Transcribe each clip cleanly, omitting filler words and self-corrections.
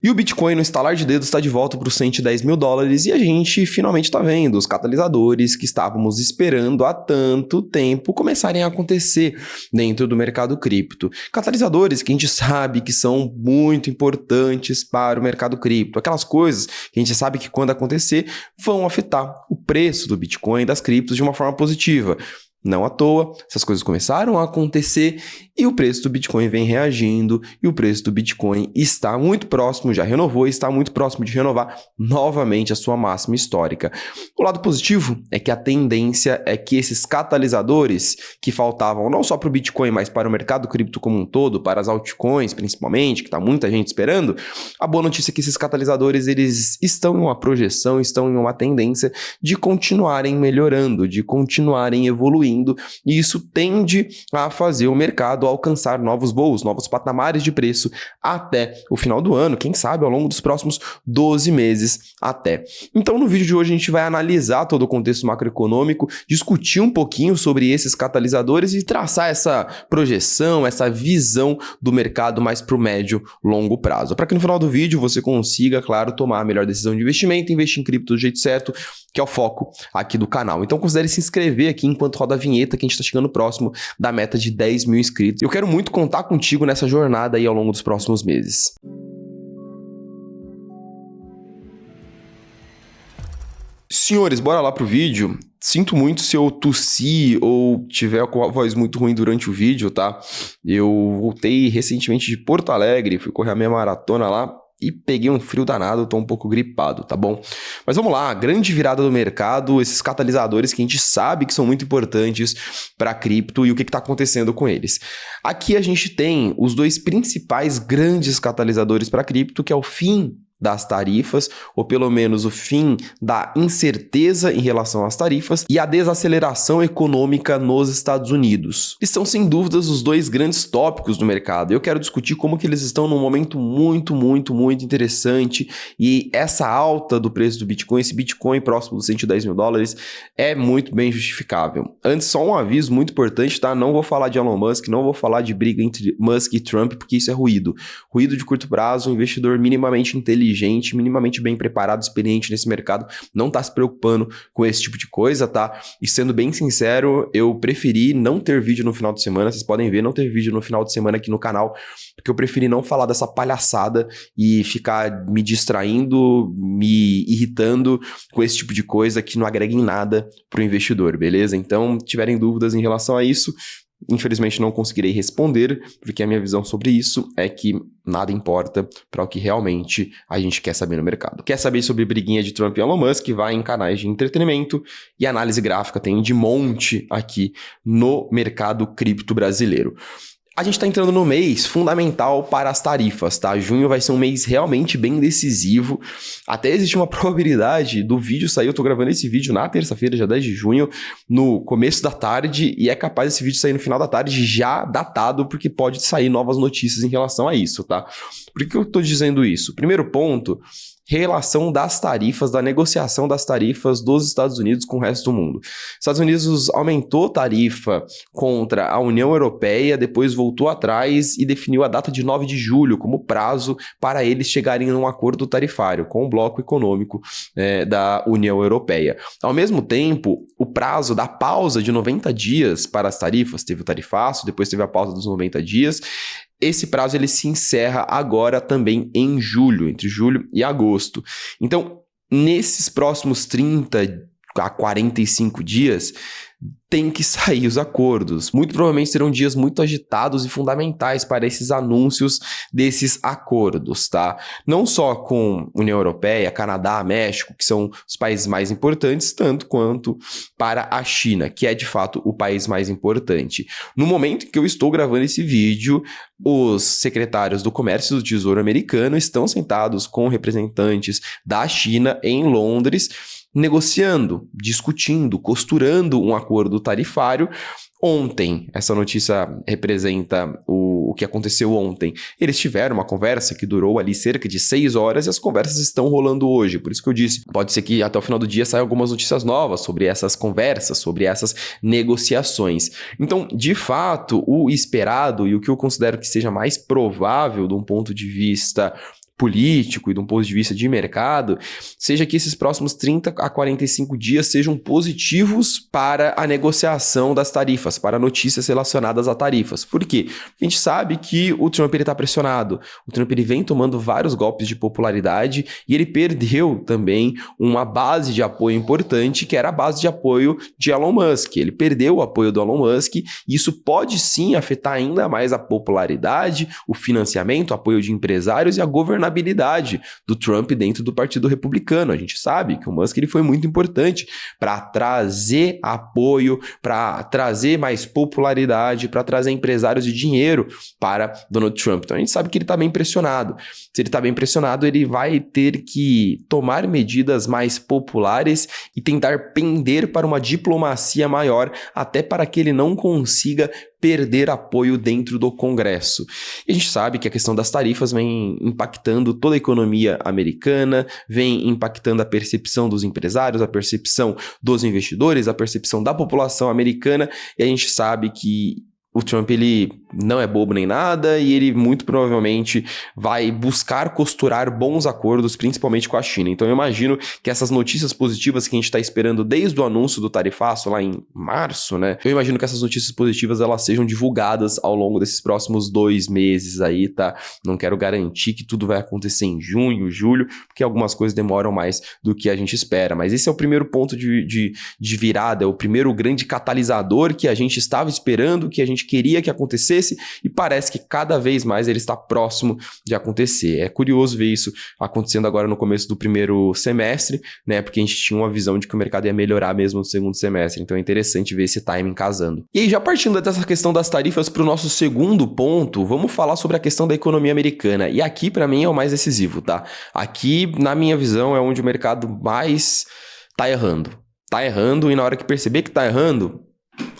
E o Bitcoin, no estalar de dedos, está de volta para os $110.000 e a gente finalmente está vendo os catalisadores que estávamos esperando há tanto tempo começarem a acontecer dentro do mercado cripto. Catalisadores que a gente sabe que são muito importantes para o mercado cripto. Aquelas coisas que a gente sabe que quando acontecer vão afetar o preço do Bitcoin e das criptos de uma forma positiva. Não à toa, essas coisas começaram a acontecer e o preço do Bitcoin vem reagindo e o preço do Bitcoin está muito próximo, já renovou e está muito próximo de renovar novamente a sua máxima histórica. O lado positivo é que a tendência é que esses catalisadores que faltavam não só para o Bitcoin, mas para o mercado cripto como um todo, para as altcoins principalmente, que está muita gente esperando, a boa notícia é que esses catalisadores eles estão em uma projeção, estão em uma tendência de continuarem melhorando, de continuarem evoluindo. E isso tende a fazer o mercado alcançar novos voos, novos patamares de preço até o final do ano, quem sabe ao longo dos próximos 12 meses até. Então no vídeo de hoje a gente vai analisar todo o contexto macroeconômico, discutir um pouquinho sobre esses catalisadores e traçar essa projeção, essa visão do mercado mais para o médio longo prazo. Para que no final do vídeo você consiga, claro, tomar a melhor decisão de investimento, investir em cripto do jeito certo, que é o foco aqui do canal. Então considere se inscrever aqui enquanto roda a vinheta, que a gente está chegando próximo da meta de 10 mil inscritos. Eu quero muito contar contigo nessa jornada aí ao longo dos próximos meses. Senhores, bora lá pro vídeo. Sinto muito se eu tossi ou tiver com a voz muito ruim durante o vídeo, tá? Eu voltei recentemente de Porto Alegre, fui correr a minha maratona lá e peguei um frio danado, tô um pouco gripado, tá bom? Mas vamos lá, grande virada do mercado, esses catalisadores que a gente sabe que são muito importantes para cripto e o que está acontecendo com eles. Aqui a gente tem os dois principais grandes catalisadores para cripto, que é o fim das tarifas, ou pelo menos o fim da incerteza em relação às tarifas e a desaceleração econômica nos Estados Unidos. E são sem dúvidas os dois grandes tópicos do mercado. Eu quero discutir como que eles estão num momento muito interessante e essa alta do preço do Bitcoin, esse Bitcoin próximo dos $110.000 é muito bem justificável. Antes, só um aviso muito importante, tá? Não vou falar de Elon Musk, não vou falar de briga entre Musk e Trump, porque isso é ruído. Ruído de curto prazo, um investidor minimamente inteligente, minimamente bem preparado, experiente nesse mercado, não tá se preocupando com esse tipo de coisa, tá? E sendo bem sincero, eu preferi não ter vídeo no final de semana, vocês podem ver, não ter vídeo no final de semana aqui no canal, porque eu preferi não falar dessa palhaçada e ficar me distraindo, me irritando com esse tipo de coisa que não agrega em nada pro investidor, beleza? Então, se tiverem dúvidas em relação a isso, infelizmente não conseguirei responder, porque a minha visão sobre isso é que nada importa para o que realmente a gente quer saber no mercado. Quer saber sobre briguinha de Trump e Elon Musk? Vai em canais de entretenimento e análise gráfica, tem de monte aqui no mercado cripto brasileiro. A gente está entrando no mês fundamental para as tarifas, tá? Junho vai ser um mês realmente bem decisivo. Até existe uma probabilidade do vídeo sair, eu tô gravando esse vídeo na terça-feira, já 10 de junho, no começo da tarde, e é capaz esse vídeo sair no final da tarde já datado, porque pode sair novas notícias em relação a isso, tá? Por que eu tô dizendo isso? Primeiro ponto, relação das tarifas, da negociação das tarifas dos Estados Unidos com o resto do mundo. Os Estados Unidos aumentou tarifa contra a União Europeia, depois voltou atrás e definiu a data de 9 de julho como prazo para eles chegarem a um acordo tarifário com o bloco econômico da União Europeia. Ao mesmo tempo, o prazo da pausa de 90 dias para as tarifas, teve o tarifaço, depois teve a pausa dos 90 dias, esse prazo ele se encerra agora também em julho, entre julho e agosto. Então, nesses próximos 30 a 45 dias, tem que sair os acordos. Muito provavelmente serão dias muito agitados e fundamentais para esses anúncios desses acordos, tá? Não só com União Europeia, Canadá, México, que são os países mais importantes, tanto quanto para a China, que é de fato o país mais importante. No momento em que eu estou gravando esse vídeo, os secretários do Comércio e do Tesouro americano estão sentados com representantes da China em Londres, negociando, discutindo, costurando um acordo tarifário. Ontem, essa notícia representa o que aconteceu ontem. Eles tiveram uma conversa que durou ali cerca de 6 horas e as conversas estão rolando hoje. Por isso que eu disse, pode ser que até o final do dia saiam algumas notícias novas sobre essas conversas, sobre essas negociações. Então, de fato, o esperado e o que eu considero que seja mais provável de um ponto de vista político e de um ponto de vista de mercado, seja que esses próximos 30 a 45 dias sejam positivos para a negociação das tarifas, para notícias relacionadas a tarifas. Por quê? A gente sabe que o Trump está pressionado. O Trump ele vem tomando vários golpes de popularidade e ele perdeu também uma base de apoio importante, que era a base de apoio de Elon Musk. Ele perdeu o apoio do Elon Musk e isso pode sim afetar ainda mais a popularidade, o financiamento, o apoio de empresários e a governabilidade do Trump dentro do Partido Republicano. A gente sabe que o Musk ele foi muito importante para trazer apoio, para trazer mais popularidade, para trazer empresários e dinheiro para Donald Trump. Então a gente sabe que ele está bem pressionado. Se ele está bem pressionado, ele vai ter que tomar medidas mais populares e tentar pender para uma diplomacia maior, até para que ele não consiga perder apoio dentro do Congresso. E a gente sabe que a questão das tarifas vem impactando toda a economia americana, vem impactando a percepção dos empresários, a percepção dos investidores, a percepção da população americana, e a gente sabe que o Trump ele não é bobo nem nada e ele muito provavelmente vai buscar costurar bons acordos, principalmente com a China. Então eu imagino que essas notícias positivas que a gente está esperando desde o anúncio do tarifaço lá em março, né? Eu imagino que essas notícias positivas elas sejam divulgadas ao longo desses próximos 2 meses aí, tá? Não quero garantir que tudo vai acontecer em junho, julho, porque algumas coisas demoram mais do que a gente espera. Mas esse é o primeiro ponto de virada, é o primeiro grande catalisador que a gente estava esperando, que a gente queria que acontecesse e parece que cada vez mais ele está próximo de acontecer. É curioso ver isso acontecendo agora no começo do primeiro semestre, né? Porque a gente tinha uma visão de que o mercado ia melhorar mesmo no segundo semestre. Então é interessante ver esse timing casando. E aí, já partindo dessa questão das tarifas para o nosso segundo ponto, vamos falar sobre a questão da economia americana. E aqui, para mim, é o mais decisivo, tá? Aqui, na minha visão, é onde o mercado mais tá errando. Tá errando e na hora que perceber que tá errando,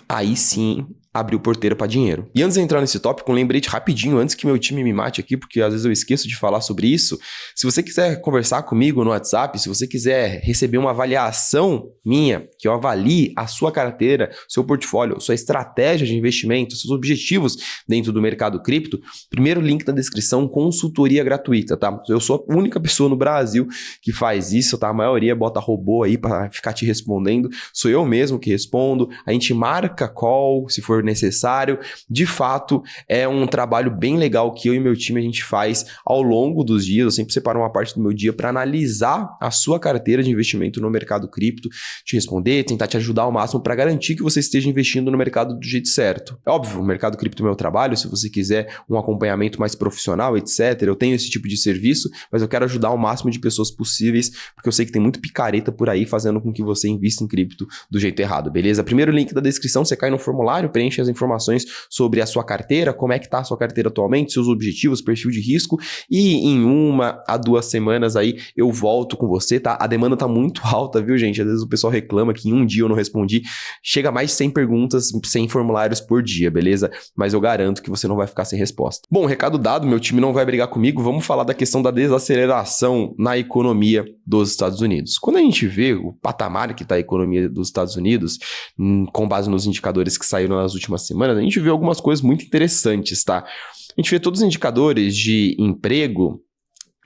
aí sim abriu porteira para dinheiro. E antes de entrar nesse tópico, um lembrete rapidinho, antes que meu time me mate aqui, porque às vezes eu esqueço de falar sobre isso. Se você quiser conversar comigo no WhatsApp, se você quiser receber uma avaliação minha, que eu avalie a sua carteira, seu portfólio, sua estratégia de investimento, seus objetivos dentro do mercado cripto, primeiro link na descrição, consultoria gratuita, tá? Eu sou a única pessoa no Brasil que faz isso, tá? A maioria bota robô aí para ficar te respondendo. Sou eu mesmo que respondo. A gente marca call, se for necessário. De fato, é um trabalho bem legal que eu e meu time a gente faz ao longo dos dias. Eu sempre separo uma parte do meu dia para analisar a sua carteira de investimento no mercado cripto, te responder, tentar te ajudar ao máximo para garantir que você esteja investindo no mercado do jeito certo. É óbvio, o mercado cripto é meu trabalho, se você quiser um acompanhamento mais profissional, etc., eu tenho esse tipo de serviço, mas eu quero ajudar o máximo de pessoas possíveis, porque eu sei que tem muito picareta por aí fazendo com que você invista em cripto do jeito errado, beleza? Primeiro link da descrição, você cai no formulário, preenche as informações sobre a sua carteira, como é que tá a sua carteira atualmente, seus objetivos, perfil de risco, e em 1 a 2 semanas aí eu volto com você, tá? A demanda tá muito alta, viu, gente? Às vezes o pessoal reclama que em um dia eu não respondi, chega a mais de 100 perguntas, 100 formulários por dia, beleza? Mas eu garanto que você não vai ficar sem resposta. Bom, recado dado, meu time não vai brigar comigo, vamos falar da questão da desaceleração na economia dos Estados Unidos. Quando a gente vê o patamar que tá a economia dos Estados Unidos, com base nos indicadores que saíram nas últimas semanas, a gente vê algumas coisas muito interessantes, tá? A gente vê todos os indicadores de emprego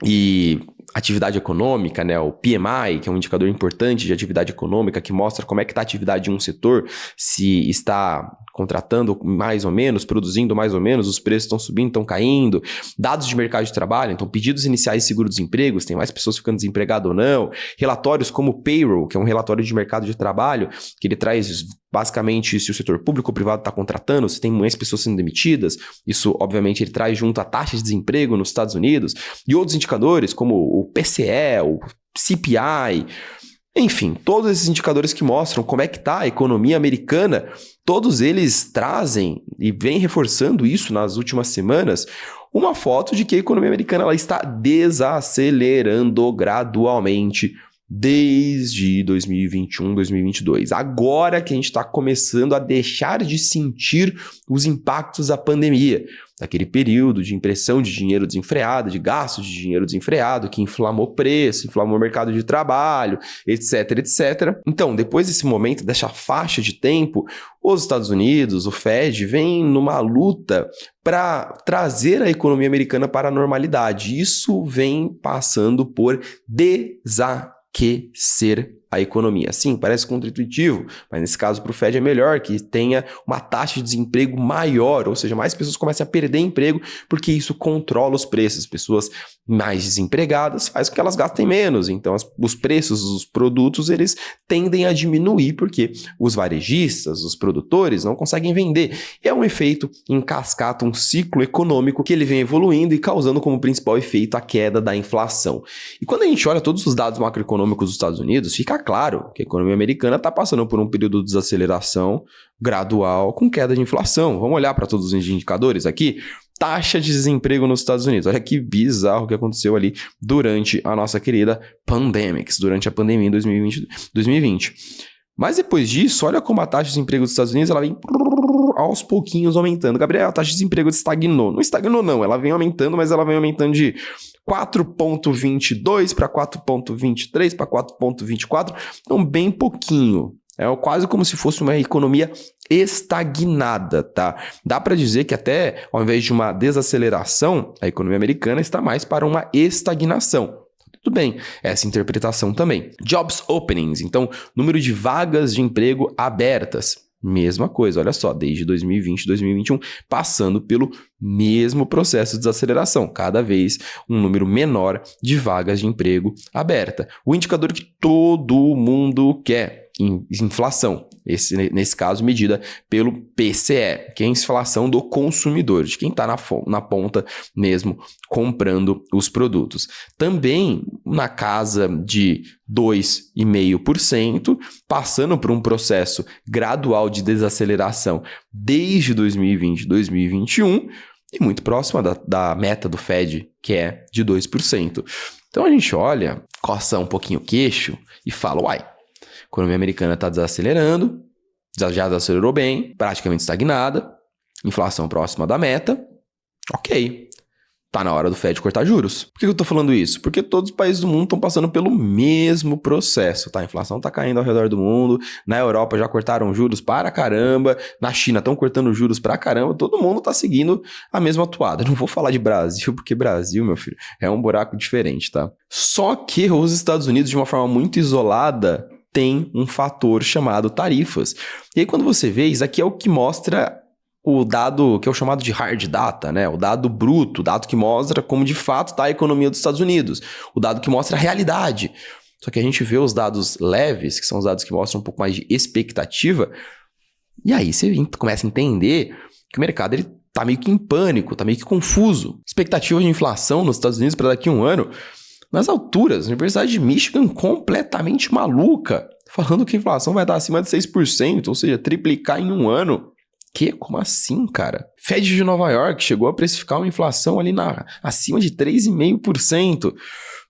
e atividade econômica, né? O PMI, que é um indicador importante de atividade econômica, que mostra como é que está a atividade em um setor, se está contratando mais ou menos, produzindo mais ou menos, os preços estão subindo, estão caindo, dados de mercado de trabalho, então pedidos iniciais de seguro-desemprego, se tem mais pessoas ficando desempregadas ou não, relatórios como o Payroll, que é um relatório de mercado de trabalho, que ele traz basicamente se o setor público ou privado está contratando, se tem mais pessoas sendo demitidas, isso obviamente ele traz junto a taxa de desemprego nos Estados Unidos, e outros indicadores como o PCE, o CPI, enfim, todos esses indicadores que mostram como é que está a economia americana, todos eles trazem e vêm reforçando isso nas últimas semanas, uma foto de que a economia americana ela está desacelerando gradualmente desde 2021, 2022. Agora que a gente está começando a deixar de sentir os impactos da pandemia, daquele período de impressão de dinheiro desenfreado, de gasto de dinheiro desenfreado, que inflamou preço, inflamou o mercado de trabalho, etc, etc. Então, depois desse momento, dessa faixa de tempo, os Estados Unidos, o Fed, vem numa luta para trazer a economia americana para a normalidade. Isso vem passando por desaquecer a economia. Sim, parece contraintuitivo, mas nesse caso para o Fed é melhor que tenha uma taxa de desemprego maior, ou seja, mais pessoas comecem a perder emprego, porque isso controla os preços. As pessoas mais desempregadas faz com que elas gastem menos, então os preços dos produtos eles tendem a diminuir, porque os varejistas, os produtores não conseguem vender. É um efeito em cascata, um ciclo econômico que ele vem evoluindo e causando como principal efeito a queda da inflação. E quando a gente olha todos os dados macroeconômicos dos Estados Unidos, fica claro que a economia americana está passando por um período de desaceleração gradual com queda de inflação. Vamos olhar para todos os indicadores aqui? Taxa de desemprego nos Estados Unidos. Olha que bizarro que aconteceu ali durante a nossa querida pandemics, durante a pandemia em 2020. Mas depois disso, olha como a taxa de desemprego dos Estados Unidos ela vem aos pouquinhos aumentando. Gabriel, a taxa de desemprego estagnou. Não estagnou não, ela vem aumentando, mas ela vem aumentando de 4,22 para 4,23 para 4,24, então bem pouquinho. É quase como se fosse uma economia estagnada, tá? Dá para dizer que até ao invés de uma desaceleração, a economia americana está mais para uma estagnação. Tudo bem, essa interpretação também. Jobs openings, então número de vagas de emprego abertas. Mesma coisa, olha só, desde 2020, 2021, passando pelo mesmo processo de desaceleração, cada vez um número menor de vagas de emprego aberta. O indicador que todo mundo quer, inflação, nesse caso medida pelo PCE, que é a inflação do consumidor, de quem está na ponta mesmo comprando os produtos. Também na casa de 2,5%, passando por um processo gradual de desaceleração desde 2020, 2021, e muito próxima da meta do Fed, que é de 2%. Então a gente olha, coça um pouquinho o queixo e fala, uai, a economia americana está desacelerando, já desacelerou bem, praticamente estagnada, inflação próxima da meta, ok. Tá na hora do Fed cortar juros. Por que eu tô falando isso? Porque todos os países do mundo estão passando pelo mesmo processo, tá? A inflação tá caindo ao redor do mundo, na Europa já cortaram juros para caramba, na China estão cortando juros para caramba, todo mundo tá seguindo a mesma toada. Não vou falar de Brasil, porque Brasil, meu filho, é um buraco diferente, tá? Só que os Estados Unidos, de uma forma muito isolada, tem um fator chamado tarifas. E aí quando você vê, isso aqui é o que mostra o dado que é o chamado de hard data, né? O dado bruto, o dado que mostra como de fato está a economia dos Estados Unidos, o dado que mostra a realidade. Só que a gente vê os dados leves, que são os dados que mostram um pouco mais de expectativa, e aí você começa a entender que o mercado ele tá meio que em pânico, tá meio que confuso. Expectativa de inflação nos Estados Unidos para daqui a um ano, nas alturas, a Universidade de Michigan completamente maluca, falando que a inflação vai estar acima de 6%, ou seja, triplicar em um ano. Que? Como assim, cara? Fed de Nova York chegou a precificar uma inflação ali acima de 3,5%.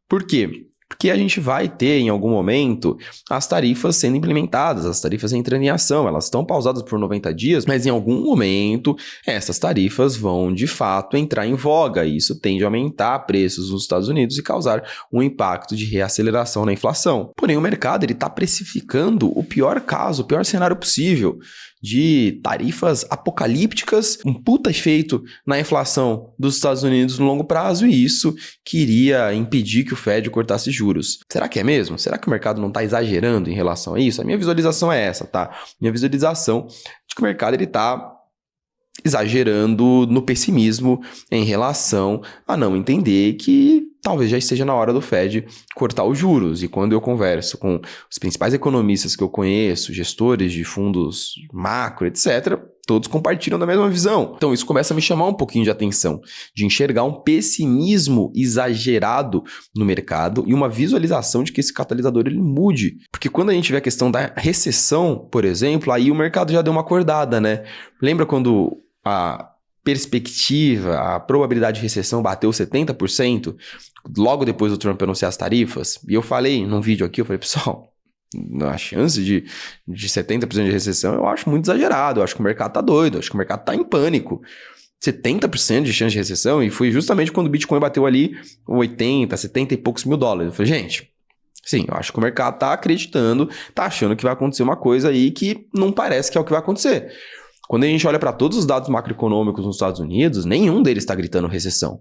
Por quê? Porque a gente vai ter, em algum momento, as tarifas sendo implementadas, as tarifas entrando em ação. Elas estão pausadas por 90 dias, mas em algum momento essas tarifas vão, de fato, entrar em voga. E isso tende a aumentar preços nos Estados Unidos e causar um impacto de reaceleração na inflação. Porém, o mercado está precificando o pior caso, o pior cenário possível, de tarifas apocalípticas, um puta efeito na inflação dos Estados Unidos no longo prazo, e isso queria impedir que o Fed cortasse juros. Será que é mesmo? Será que o mercado não está exagerando em relação a isso? A minha visualização é essa, tá? Minha visualização de que o mercado está exagerando no pessimismo em relação a não entender que talvez já esteja na hora do Fed cortar os juros. E quando eu converso com os principais economistas que eu conheço, gestores de fundos macro, etc., todos compartilham da mesma visão. Então isso começa a me chamar um pouquinho de atenção, de enxergar um pessimismo exagerado no mercado e uma visualização de que esse catalisador ele mude. Porque quando a gente vê a questão da recessão, por exemplo, aí o mercado já deu uma acordada, né? Lembra quando perspectiva, a probabilidade de recessão bateu 70%, logo depois do Trump anunciar as tarifas, e eu falei num vídeo aqui, eu falei, pessoal, a chance de 70% de recessão eu acho muito exagerado, eu acho que o mercado tá doido, eu acho que o mercado tá em pânico. 70% de chance de recessão, e foi justamente quando o Bitcoin bateu ali 80, 70 e poucos mil dólares. Eu falei, gente, sim, eu acho que o mercado tá acreditando, tá achando que vai acontecer uma coisa aí que não parece que é o que vai acontecer. Quando a gente olha para todos os dados macroeconômicos nos Estados Unidos, nenhum deles está gritando recessão.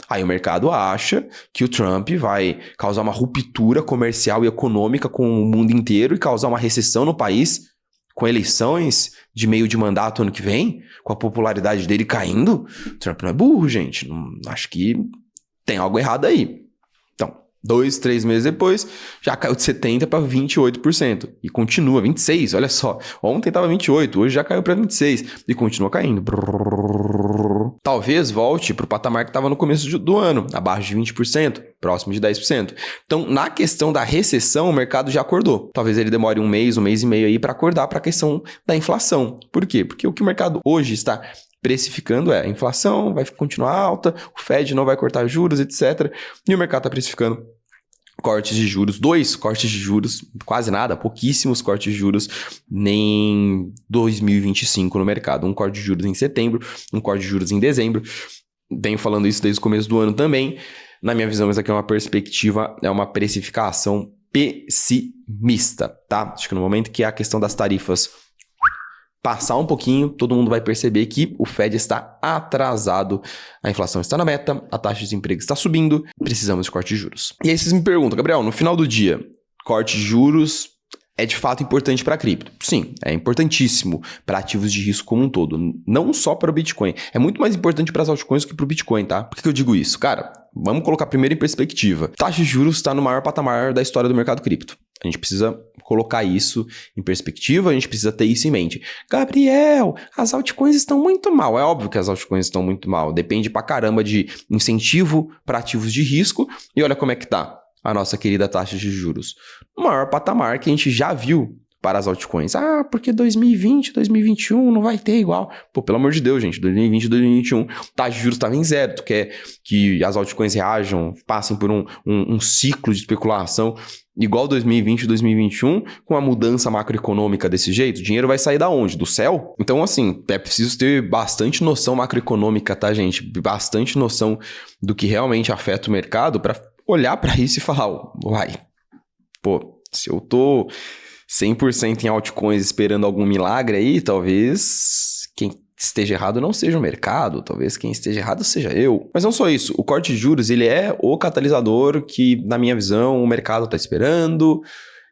Aí o mercado acha que o Trump vai causar uma ruptura comercial e econômica com o mundo inteiro e causar uma recessão no país, com eleições de meio de mandato ano que vem, com a popularidade dele caindo. O Trump não é burro, gente. Não, acho que tem algo errado aí. Então, 2, 3 meses depois, já caiu de 70% para 28%. E continua, 26%, olha só. Ontem estava 28%, hoje já caiu para 26% e continua caindo. Talvez volte para o patamar que estava no começo do ano, abaixo de 20%, próximo de 10%. Então, na questão da recessão, o mercado já acordou. Talvez ele demore um mês e meio aí para acordar para a questão da inflação. Por quê? Porque o que o mercado hoje está precificando a inflação vai continuar alta, o Fed não vai cortar juros, etc. E o mercado está precificando cortes de juros, 2 cortes de juros, quase nada, pouquíssimos cortes de juros nem 2025 no mercado. Um corte de juros em setembro, um corte de juros em dezembro. Venho falando isso desde o começo do ano também. Na minha visão, isso aqui é uma perspectiva, é uma precificação pessimista, tá? Acho que no momento que a questão das tarifas passar um pouquinho, todo mundo vai perceber que o Fed está atrasado, a inflação está na meta, a taxa de desemprego está subindo, precisamos de corte de juros. E aí vocês me perguntam, Gabriel, no final do dia, corte de juros é de fato importante para a cripto? Sim, é importantíssimo para ativos de risco como um todo, não só para o Bitcoin. É muito mais importante para as altcoins do que para o Bitcoin, tá? Por que eu digo isso? Cara, vamos colocar primeiro em perspectiva. Taxa de juros está no maior patamar da história do mercado cripto. A gente precisa colocar isso em perspectiva, a gente precisa ter isso em mente. Gabriel, as altcoins estão muito mal. É óbvio que as altcoins estão muito mal. Depende pra caramba de incentivo para ativos de risco. E olha como é que tá a nossa querida taxa de juros. O maior patamar que a gente já viu para as altcoins. Ah, porque 2020, 2021 não vai ter igual. Pô, pelo amor de Deus, gente. 2020, 2021, taxa de juros estava em zero. Tu quer que as altcoins reajam, passem por um ciclo de especulação igual 2020 e 2021, com a mudança macroeconômica desse jeito? O dinheiro vai sair da onde? Do céu? Então, assim, é preciso ter bastante noção macroeconômica, tá, gente? Bastante noção do que realmente afeta o mercado para olhar para isso e falar, uai, pô, se eu tô 100% em altcoins esperando algum milagre aí, talvez quem esteja errado não seja o mercado, talvez quem esteja errado seja eu. Mas não só isso, o corte de juros, ele é o catalisador que, na minha visão, o mercado está esperando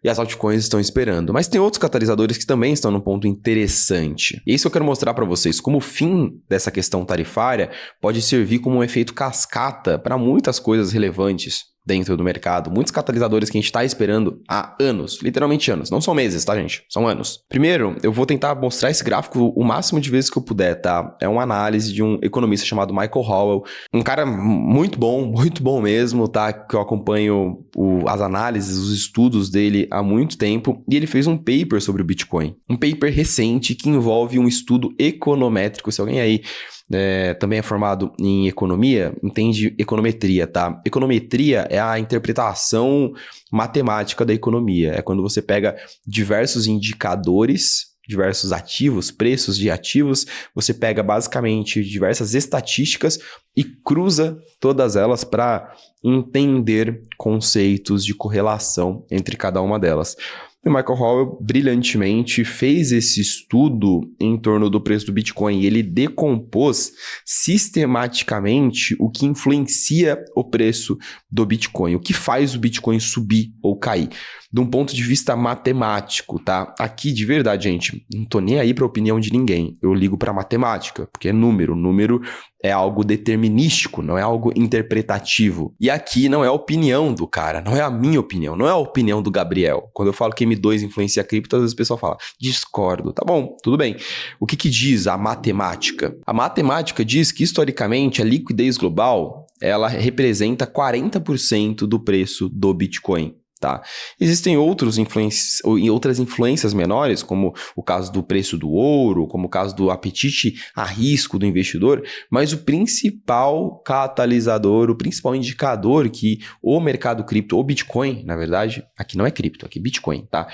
e as altcoins estão esperando. Mas tem outros catalisadores que também estão num ponto interessante. E isso eu quero mostrar para vocês, como o fim dessa questão tarifária pode servir como um efeito cascata para muitas coisas relevantes dentro do mercado. Muitos catalisadores que a gente está esperando há anos, literalmente anos. Não são meses, tá, gente? São anos. Primeiro, eu vou tentar mostrar esse gráfico o máximo de vezes que eu puder, tá? É uma análise de um economista chamado Michael Howell. Um cara muito bom mesmo, tá? Que eu acompanho as análises, os estudos dele há muito tempo. E ele fez um paper sobre o Bitcoin. Um paper recente que envolve um estudo econométrico. Se alguém aí também é formado em economia, entende econometria, tá? Econometria é a interpretação matemática da economia. É quando você pega diversos indicadores, diversos ativos, preços de ativos, você pega basicamente diversas estatísticas e cruza todas elas para entender conceitos de correlação entre cada uma delas. E o Michael Howell brilhantemente fez esse estudo em torno do preço do Bitcoin e ele decompôs sistematicamente o que influencia o preço do Bitcoin, o que faz o Bitcoin subir ou cair, de um ponto de vista matemático, tá? Aqui, de verdade, gente, não tô nem aí para a opinião de ninguém, eu ligo para matemática, porque é número é algo determinístico, não é algo interpretativo. E aqui não é a opinião do cara, não é a minha opinião, não é a opinião do Gabriel. Quando eu falo que M2 influencia a cripto, às vezes o pessoal fala, discordo. Tá bom, tudo bem. O que diz a matemática? A matemática diz que, historicamente, a liquidez global, ela representa 40% do preço do Bitcoin. tá? Existem outras influências menores, como o caso do preço do ouro, como o caso do apetite a risco do investidor, mas o principal catalisador, o principal indicador que o mercado cripto, ou Bitcoin, na verdade, aqui não é cripto, aqui é Bitcoin, tá?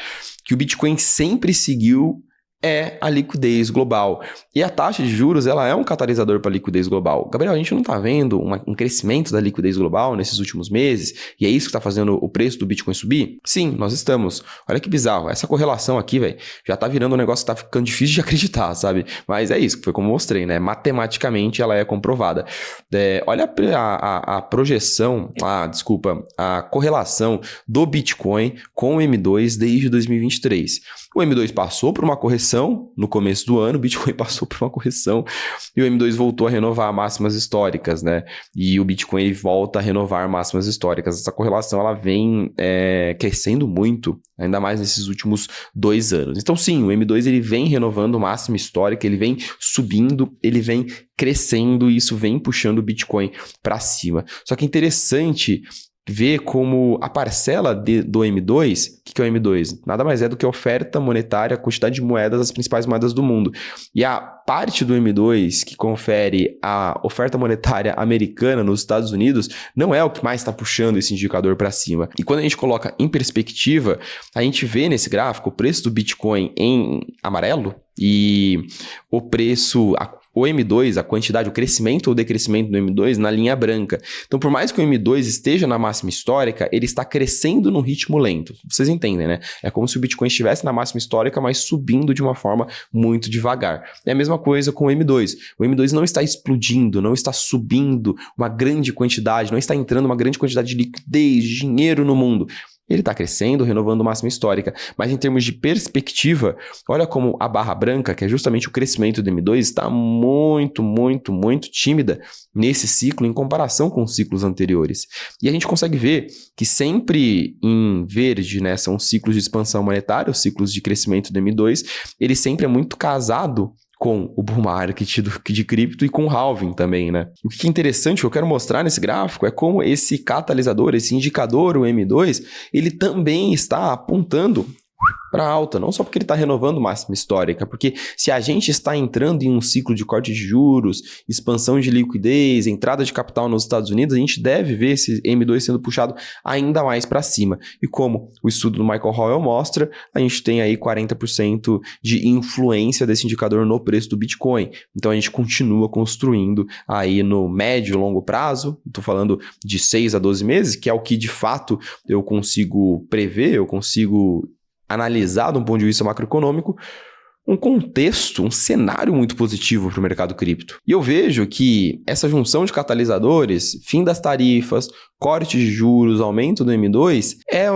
Que o Bitcoin sempre seguiu é a liquidez global. E a taxa de juros, ela é um catalisador para a liquidez global. Gabriel, a gente não está vendo um crescimento da liquidez global nesses últimos meses? E é isso que está fazendo o preço do Bitcoin subir? Sim, nós estamos. Olha que bizarro. Essa correlação aqui, velho, já está virando um negócio que está ficando difícil de acreditar, sabe? Mas é isso, foi como eu mostrei, né? Matematicamente, ela é comprovada. Olha a projeção, a correlação do Bitcoin com o M2 desde 2023. O M2 passou por uma correção no começo do ano, o Bitcoin passou por uma correção e o M2 voltou a renovar máximas históricas, né? E o Bitcoin ele volta a renovar máximas históricas. Essa correlação ela vem crescendo muito, ainda mais nesses últimos 2 anos. Então sim, o M2 ele vem renovando máxima histórica, ele vem subindo, ele vem crescendo e isso vem puxando o Bitcoin para cima. Só que é interessante ver como a parcela do M2, o que é o M2? Nada mais é do que a oferta monetária, a quantidade de moedas, as principais moedas do mundo. E a parte do M2 que confere a oferta monetária americana nos Estados Unidos não é o que mais está puxando esse indicador para cima. E quando a gente coloca em perspectiva, a gente vê nesse gráfico o preço do Bitcoin em amarelo e o preço, o M2, a quantidade, o crescimento ou decrescimento do M2 na linha branca. Então, por mais que o M2 esteja na máxima histórica, ele está crescendo num ritmo lento. Vocês entendem, né? É como se o Bitcoin estivesse na máxima histórica, mas subindo de uma forma muito devagar. É a mesma coisa com o M2. O M2 não está explodindo, não está subindo uma grande quantidade, não está entrando uma grande quantidade de liquidez, de dinheiro no mundo. Ele está crescendo, renovando máxima histórica. Mas em termos de perspectiva, olha como a barra branca, que é justamente o crescimento do M2, está muito, muito, muito tímida nesse ciclo em comparação com os ciclos anteriores. E a gente consegue ver que sempre em verde, né, são ciclos de expansão monetária, os ciclos de crescimento do M2, ele sempre é muito casado com o bull market de cripto e com o halving também, né? O que é interessante, o que eu quero mostrar nesse gráfico é como esse catalisador, esse indicador, o M2, ele também está apontando para alta, não só porque ele está renovando máxima histórica, porque se a gente está entrando em um ciclo de corte de juros, expansão de liquidez, entrada de capital nos Estados Unidos, a gente deve ver esse M2 sendo puxado ainda mais para cima. E como o estudo do Michael Howell mostra, a gente tem aí 40% de influência desse indicador no preço do Bitcoin. Então a gente continua construindo aí no médio e longo prazo, estou falando de 6 a 12 meses, que é o que de fato eu consigo prever, eu consigo analisar de um ponto de vista macroeconômico, um contexto, um cenário muito positivo para o mercado cripto. E eu vejo que essa junção de catalisadores, fim das tarifas, corte de juros, aumento do M2, é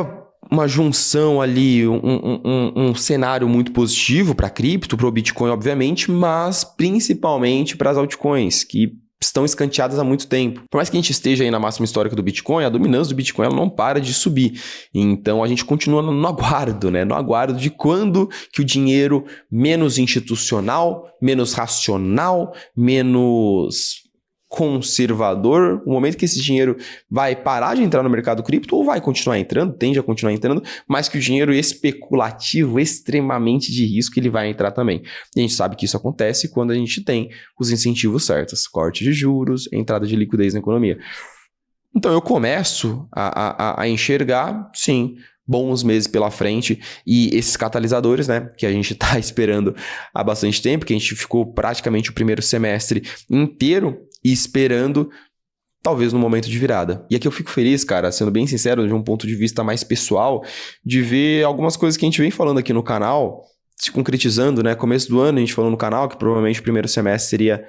uma junção ali, um cenário muito positivo para a cripto, para o Bitcoin, obviamente, mas principalmente para as altcoins, que estão escanteadas há muito tempo. Por mais que a gente esteja aí na máxima histórica do Bitcoin, a dominância do Bitcoin ela não para de subir. Então a gente continua no aguardo, né? No aguardo de quando que o dinheiro menos institucional, menos racional, menos conservador, o momento que esse dinheiro vai parar de entrar no mercado cripto ou vai continuar entrando, tende a continuar entrando, mas que o dinheiro especulativo, extremamente de risco, ele vai entrar também. E a gente sabe que isso acontece quando a gente tem os incentivos certos, corte de juros, entrada de liquidez na economia. Então eu começo a enxergar, sim, bons meses pela frente e esses catalisadores, né, que a gente está esperando há bastante tempo, que a gente ficou praticamente o primeiro semestre inteiro e esperando, talvez no momento de virada. E aqui eu fico feliz, cara, sendo bem sincero, de um ponto de vista mais pessoal, de ver algumas coisas que a gente vem falando aqui no canal, se concretizando, né? Começo do ano a gente falou no canal que provavelmente o primeiro semestre seria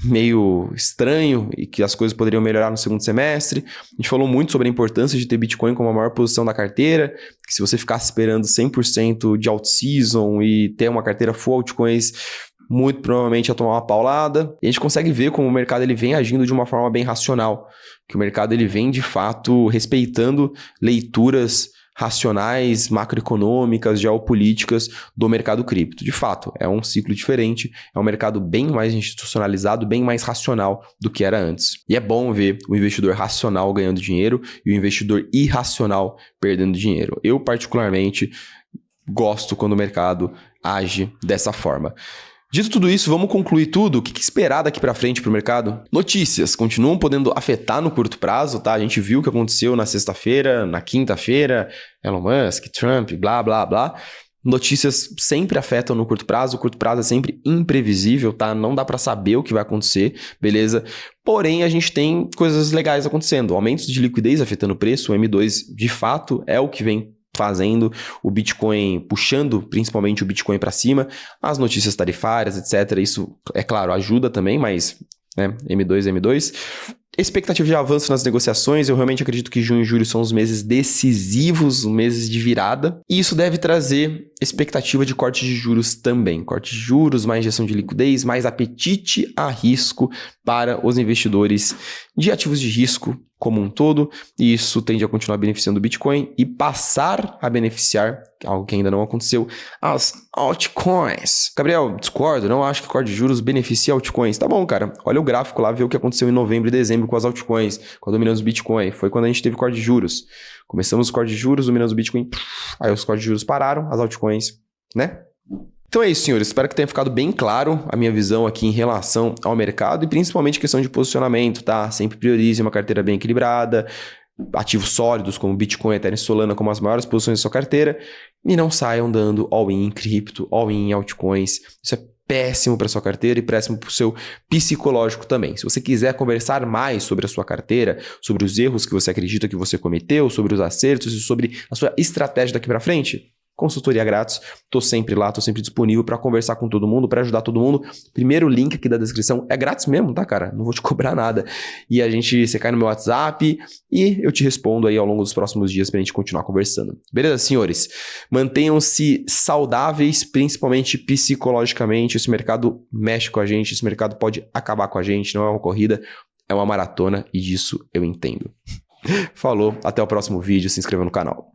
meio estranho e que as coisas poderiam melhorar no segundo semestre. A gente falou muito sobre a importância de ter Bitcoin como a maior posição da carteira, que se você ficasse esperando 100% de alt-season e ter uma carteira full altcoins, muito provavelmente ia tomar uma paulada. E a gente consegue ver como o mercado ele vem agindo de uma forma bem racional, que o mercado ele vem de fato respeitando leituras racionais, macroeconômicas, geopolíticas do mercado cripto. De fato, é um ciclo diferente, é um mercado bem mais institucionalizado, bem mais racional do que era antes. E é bom ver o investidor racional ganhando dinheiro e o investidor irracional perdendo dinheiro. Eu, particularmente, gosto quando o mercado age dessa forma. Dito tudo isso, vamos concluir tudo. O que esperar daqui para frente para o mercado? Notícias continuam podendo afetar no curto prazo, tá? A gente viu o que aconteceu na sexta-feira, na quinta-feira, Elon Musk, Trump, blá, blá, blá. Notícias sempre afetam no curto prazo. O curto prazo é sempre imprevisível, tá? Não dá para saber o que vai acontecer, beleza? Porém, a gente tem coisas legais acontecendo. Aumentos de liquidez afetando o preço. O M2, de fato, é o que vem fazendo o Bitcoin, puxando principalmente o Bitcoin para cima, as notícias tarifárias, etc. Isso, é claro, ajuda também, mas né, M2. Expectativa de avanço nas negociações, eu realmente acredito que junho e julho são os meses decisivos, os meses de virada, e isso deve trazer expectativa de corte de juros também. Corte de juros, mais injeção de liquidez, mais apetite a risco para os investidores de ativos de risco como um todo, e isso tende a continuar beneficiando o Bitcoin e passar a beneficiar, algo que ainda não aconteceu, as altcoins. Gabriel, discordo, não acho que o corte de juros beneficia altcoins. Tá bom, cara, olha o gráfico lá, vê o que aconteceu em novembro e dezembro com as altcoins, com a dominância do Bitcoin. Foi quando a gente teve corte de juros. Começamos o corte de juros, dominância do Bitcoin, aí os cortes de juros pararam, as altcoins, né? Então é isso, senhores. Espero que tenha ficado bem claro a minha visão aqui em relação ao mercado e principalmente questão de posicionamento, tá? Sempre priorize uma carteira bem equilibrada, ativos sólidos como Bitcoin, Ethereum e Solana como as maiores posições da sua carteira e não saiam dando all-in em cripto, all-in em altcoins. Isso é péssimo para sua carteira e péssimo para o seu psicológico também. Se você quiser conversar mais sobre a sua carteira, sobre os erros que você acredita que você cometeu, sobre os acertos e sobre a sua estratégia daqui para frente, consultoria grátis, tô sempre lá, tô sempre disponível para conversar com todo mundo, para ajudar todo mundo. Primeiro link aqui da descrição é grátis mesmo, tá, cara? Não vou te cobrar nada. E você cai no meu WhatsApp e eu te respondo aí ao longo dos próximos dias pra gente continuar conversando. Beleza, senhores? Mantenham-se saudáveis, principalmente psicologicamente. Esse mercado mexe com a gente, esse mercado pode acabar com a gente, não é uma corrida, é uma maratona e disso eu entendo. Falou, até o próximo vídeo, se inscreva no canal.